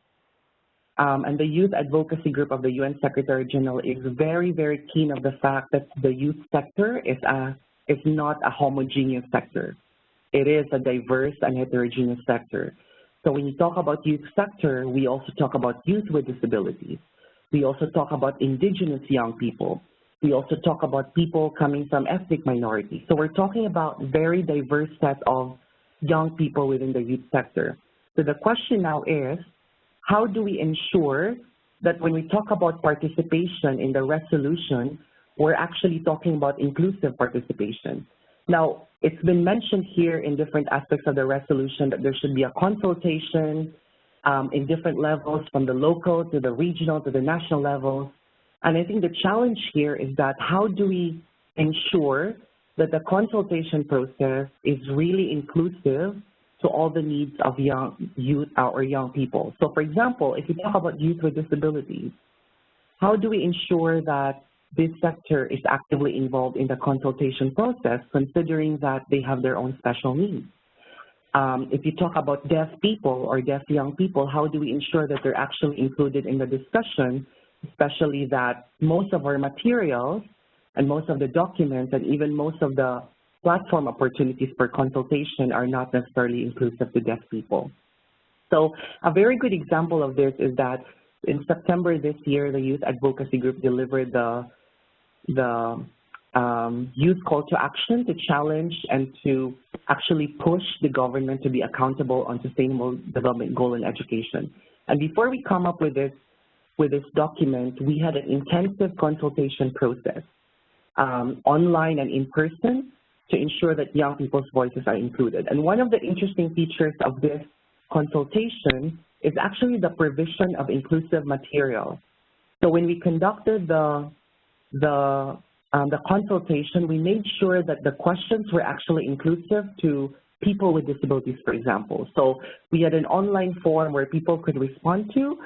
And the Youth Advocacy Group of the UN Secretary General is very, very keen of the fact that the youth sector is not a homogeneous sector. It is a diverse and heterogeneous sector. So when you talk about youth sector, we also talk about youth with disabilities. We also talk about indigenous young people. We also talk about people coming from ethnic minorities. So we're talking about very diverse set of young people within the youth sector. So the question now is, how do we ensure that when we talk about participation in the resolution, we're actually talking about inclusive participation? Now, it's been mentioned here in different aspects of the resolution that there should be a consultation in different levels, from the local to the regional to the national levels. And I think the challenge here is that how do we ensure that the consultation process is really inclusive to all the needs of young youth or young people? So for example, if you talk about youth with disabilities, how do we ensure that this sector is actively involved in the consultation process, considering that they have their own special needs? If you talk about deaf people or deaf young people, how do we ensure that they're actually included in the discussion, especially that most of our materials and most of the documents and even most of the platform opportunities for consultation are not necessarily inclusive to deaf people? So a very good example of this is that in September this year, the Youth Advocacy Group delivered the youth call to action to challenge and to actually push the government to be accountable on sustainable development goal in education. And before we come up with this document, we had an intensive consultation process, online and in person, to ensure that young people's voices are included. And one of the interesting features of this consultation is actually the provision of inclusive material. So when we conducted the consultation, we made sure that the questions were actually inclusive to people with disabilities, for example. So we had an online form where people could respond to,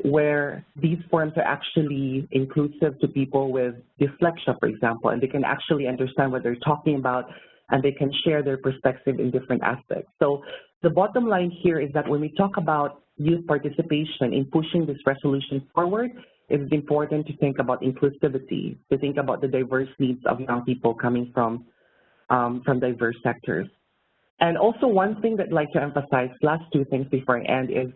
where these forms are actually inclusive to people with dyslexia, for example, and they can actually understand what they're talking about, and they can share their perspective in different aspects. So the bottom line here is that when we talk about youth participation in pushing this resolution forward, it's important to think about inclusivity, to think about the diverse needs of young people coming from diverse sectors. And also one thing that I'd like to emphasize, last two things before I end, is,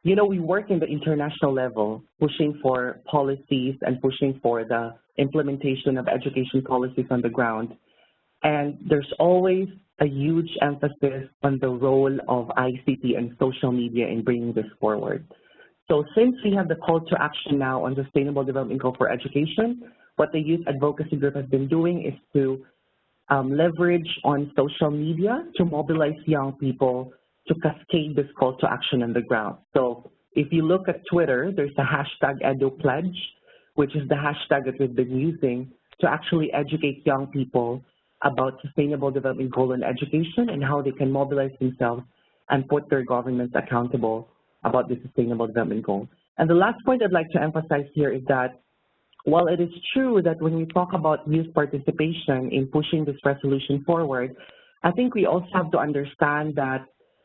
you know, we work in the international level, pushing for policies and pushing for the implementation of education policies on the ground. And there's always a huge emphasis on the role of ICT and social media in bringing this forward. So since we have the call to action now on Sustainable Development Goal for Education, what the Youth Advocacy Group has been doing is to leverage on social media to mobilize young people to cascade this call to action on the ground. So if you look at Twitter, there's a hashtag EduPledge, which is the hashtag that we've been using to actually educate young people about Sustainable Development Goal in education and how they can mobilize themselves and put their governments accountable about the Sustainable Development Goal. And the last point I'd like to emphasize here is that while it is true that when we talk about youth participation in pushing this resolution forward, I think we also have to understand that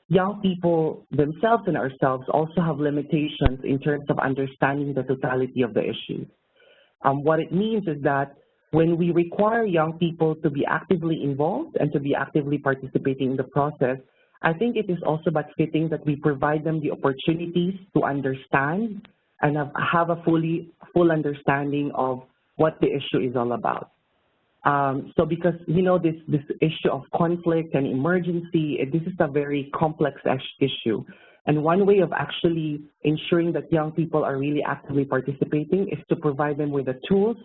young people themselves and ourselves also have limitations in terms of understanding the totality of the issue. What it means is that when we require young people to be actively involved and to be actively participating in the process, I think it is also but fitting that we provide them the opportunities to understand and have a full understanding of what the issue is all about. So because, this issue of conflict and emergency, this is a very complex issue. And one way of actually ensuring that young people are really actively participating is to provide them with the tools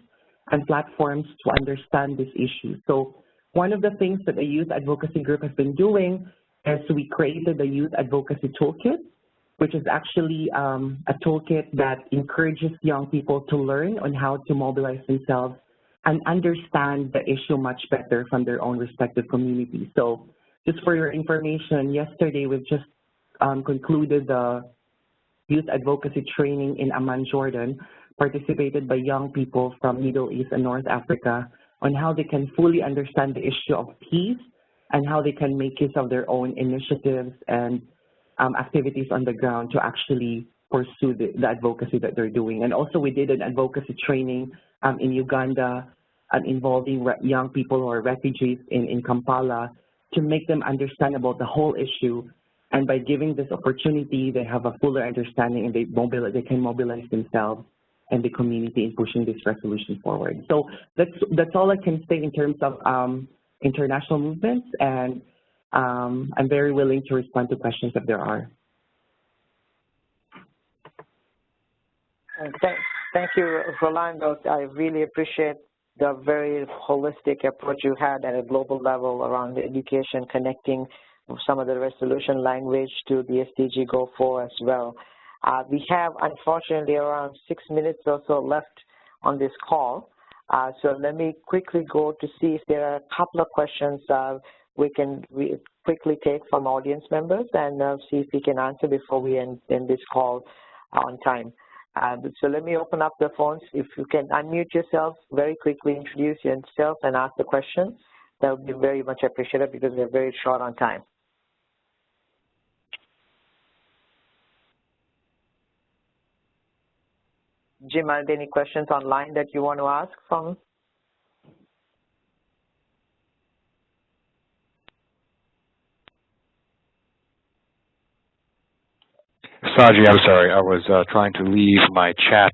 and platforms to understand this issue. So one of the things that the Youth Advocacy Group has been doing is we created the Youth Advocacy Toolkit, which is actually a toolkit that encourages young people to learn on how to mobilize themselves and understand the issue much better from their own respective communities. So just for your information, yesterday we've just concluded the youth advocacy training in Amman, Jordan, participated by young people from Middle East and North Africa on how they can fully understand the issue of peace and how they can make use of their own initiatives and activities on the ground to actually pursue the advocacy that they're doing. And also we did an advocacy training in Uganda involving young people who are refugees in Kampala to make them understand about the whole issue. And by giving this opportunity, they have a fuller understanding and they can mobilize themselves and the community in pushing this resolution forward. So that's all I can say in terms of international movements, and I'm very willing to respond to questions if there are. Thank you, Rolando. I really appreciate the very holistic approach you had at a global level around education, connecting some of the resolution language to the SDG Goal 4 as well. We have, unfortunately, around 6 minutes or so left on this call. So let me quickly go to see if there are a couple of questions we can quickly take from audience members and see if we can answer before we end this call on time. So let me open up the phones. If you can unmute yourself very quickly, introduce yourself and ask the question, that would be very much appreciated because we're very short on time. Jim, are there any questions online that you want to ask from? Saji, I'm sorry. I was trying to leave my chat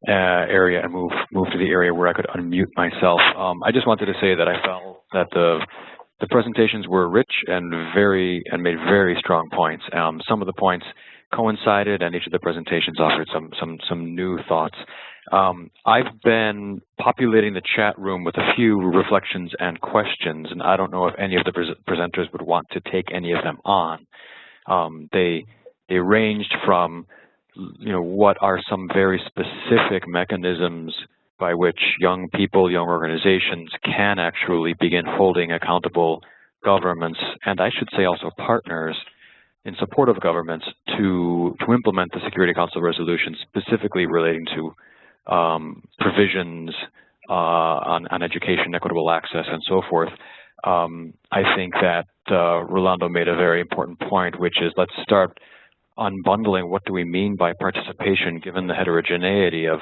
area and move to the area where I could unmute myself. I just wanted to say that I felt that the presentations were rich and made very strong points. Some of the points coincided, and each of the presentations offered some new thoughts. I've been populating the chat room with a few reflections and questions, and I don't know if any of the presenters would want to take any of them on. They ranged from, what are some very specific mechanisms by which young people, young organizations can actually begin holding accountable governments, and I should say also partners in support of governments to implement the Security Council resolution, specifically relating to provisions on education, equitable access, and so forth. I think that Rolando made a very important point, which is let's start unbundling what do we mean by participation given the heterogeneity of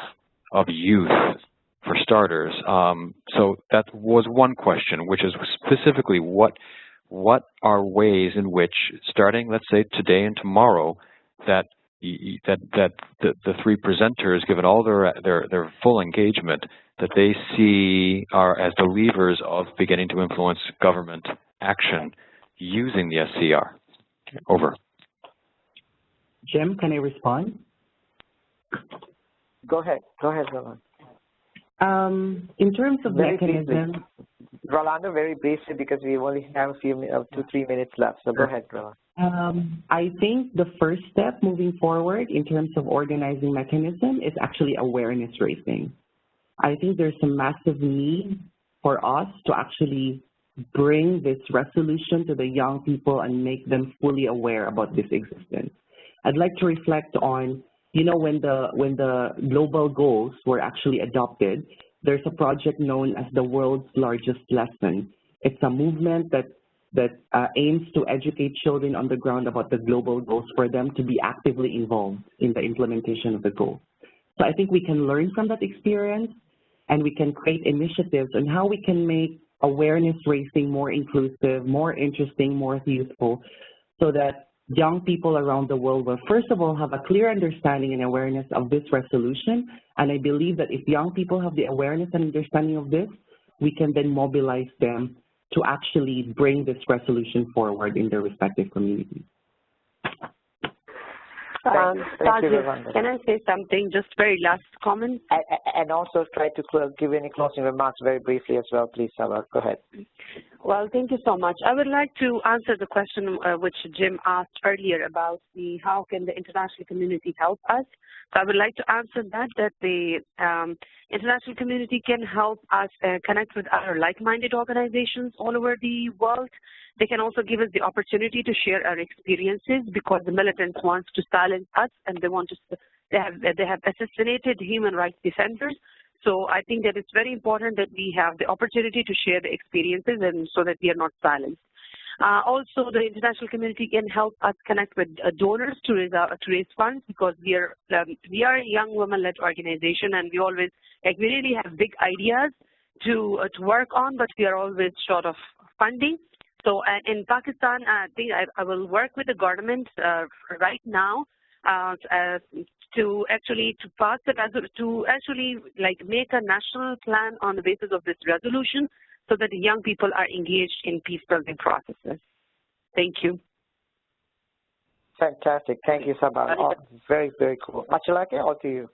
youth, for starters. So that was one question, which is specifically what are ways in which, starting, let's say, today and tomorrow, that the three presenters, given all their full engagement, that they see are as the levers of beginning to influence government action using the SCR. Over. Jim, can I respond? Go ahead, Rolando. In terms of mechanism, Rolando, very briefly, because we only have a few 2-3 minutes left. So go ahead, Rolando. I think the first step moving forward in terms of organizing mechanism is actually awareness raising. I think there's a massive need for us to actually bring this resolution to the young people and make them fully aware about this existence. I'd like to reflect on, when the global goals were actually adopted, there's a project known as the World's Largest Lesson. It's a movement that aims to educate children on the ground about the global goals for them to be actively involved in the implementation of the goals. So I think we can learn from that experience, and we can create initiatives on how we can make awareness raising more inclusive, more interesting, more useful, so that young people around the world will, first of all, have a clear understanding and awareness of this resolution. And I believe that if young people have the awareness and understanding of this, we can then mobilize them to actually bring this resolution forward in their respective communities. Thank you, Rolando. Can I say something, just very last comment? And also try to give any closing remarks very briefly as well, please, Sabah. Go ahead. Well, thank you so much. I would like to answer the question which Jim asked earlier about how can the international community help us. So I would like to answer that the international community can help us connect with other like-minded organizations all over the world. They can also give us the opportunity to share our experiences, because the militants want to silence us, and they have assassinated human rights defenders. So I think that it's very important that we have the opportunity to share the experiences, and so that we are not silenced. Also, the international community can help us connect with donors to raise funds, because we are a young women-led organization, and we really have big ideas to work on, but we are always short of funding. So in Pakistan, I think I will work with the government right now to make a national plan on the basis of this resolution, so that the young people are engaged in peace-building processes. Thank you. Fantastic. Thank you, Sabah. Oh, very, very cool. Achalake, over to you.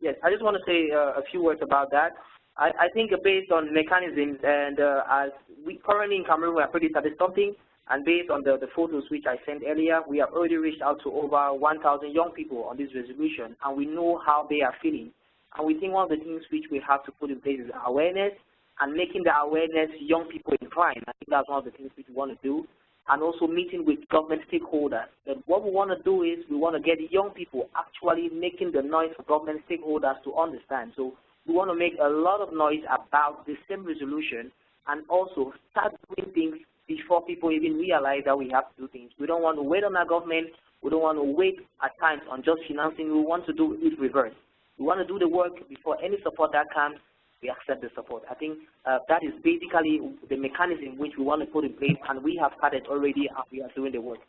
Yes, I just want to say a few words about that. I think based on mechanisms, and as we currently in Cameroon, we are pretty started something, and based on the photos which I sent earlier, we have already reached out to over 1,000 young people on this resolution, and we know how they are feeling. And we think one of the things which we have to put in place is awareness, and making the awareness young people inclined. I think that's one of the things we want to do. And also meeting with government stakeholders. But what we want to do is we want to get young people actually making the noise for government stakeholders to understand. So we want to make a lot of noise about the same resolution, and also start doing things before people even realize that we have to do things. We don't want to wait on our government. We don't want to wait at times on just financing. We want to do it reverse. We want to do the work before any support that comes, we accept the support. I think that is basically the mechanism which we want to put in place, and we have started already, and we are doing the work.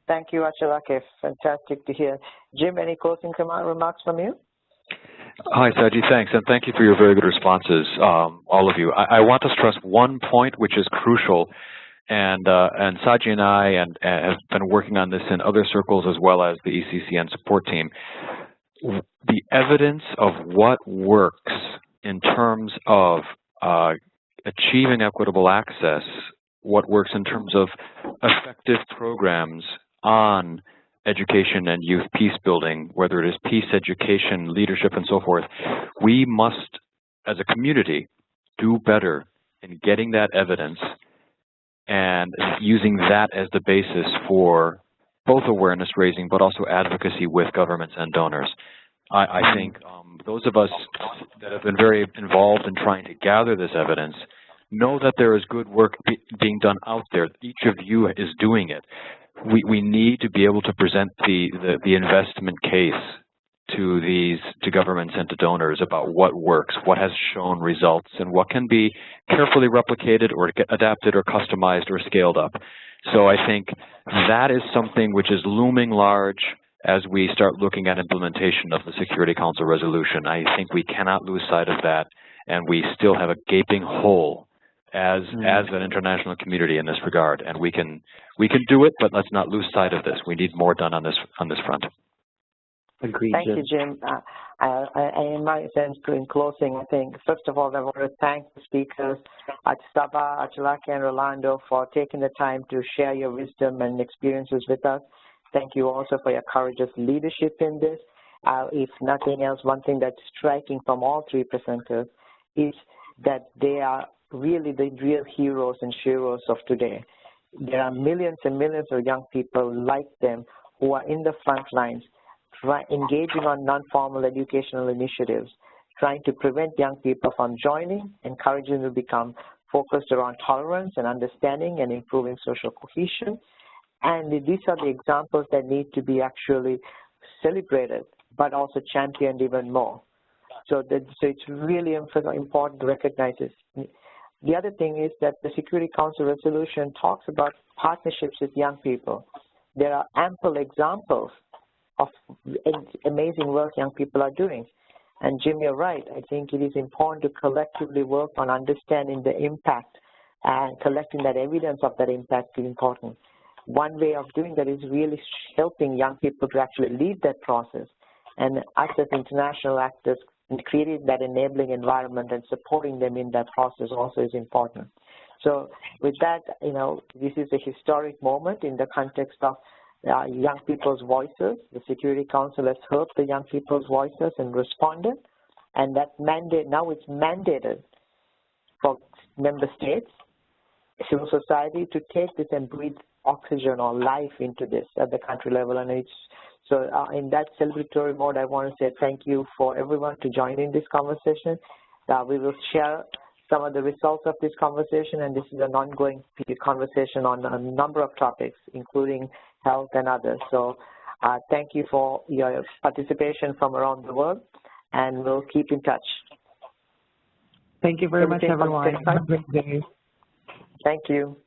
Thank you, Achalake. Fantastic to hear. Jim, any closing remarks from you? Hi, Saji. Thanks, and thank you for your very good responses, all of you. I want to stress one point which is crucial, and Saji and I have been working on this in other circles as well as the ECCN support team. The evidence of what works in terms of achieving equitable access, what works in terms of effective programs on education and youth peace building, whether it is peace education, leadership, and so forth, we must, as a community, do better in getting that evidence and using that as the basis for both awareness raising but also advocacy with governments and donors. I think those of us that have been very involved in trying to gather this evidence know that there is good work being done out there. Each of you is doing it. We need to be able to present the investment case to governments and to donors about what works, what has shown results, and what can be carefully replicated or adapted or customized or scaled up. So I think that is something which is looming large as we start looking at implementation of the Security Council resolution. I think we cannot lose sight of that, and we still have a gaping hole as an international community in this regard. And we can do it, but let's not lose sight of this. We need more done on this front. Agreed. Thank you, Jim. In my sense, in closing, I think, first of all, I want to thank the speakers, Sabah, Achalake, and Rolando, for taking the time to share your wisdom and experiences with us. Thank you also for your courageous leadership in this. If nothing else, one thing that's striking from all three presenters is that they are really the real heroes and sheroes of today. There are millions and millions of young people like them who are in the front lines, engaging on non-formal educational initiatives, trying to prevent young people from joining, encouraging them to become focused around tolerance and understanding and improving social cohesion. And these are the examples that need to be actually celebrated, but also championed even more. So it's really important to recognize this. the other thing is that the Security Council resolution talks about partnerships with young people. There are ample examples of amazing work young people are doing. And Jim, you're right. I think it is important to collectively work on understanding the impact, and collecting that evidence of that impact is important. One way of doing that is really helping young people to actually lead that process. And us as international actors, creating that enabling environment and supporting them in that process also is important. So with that, you know, this is a historic moment in the context of young people's voices. The Security Council has heard the young people's voices and responded, and that mandate, now it's mandated for member states, civil society to take this and breathe oxygen or life into this at the country level. And it's so in that celebratory mode, I want to say thank you for everyone to join in this conversation. We will share some of the results of this conversation, and this is an ongoing conversation on a number of topics, including health and others. So thank you for your participation from around the world, and we'll keep in touch. Thank you very much, everyone. Have a great day. Thank you.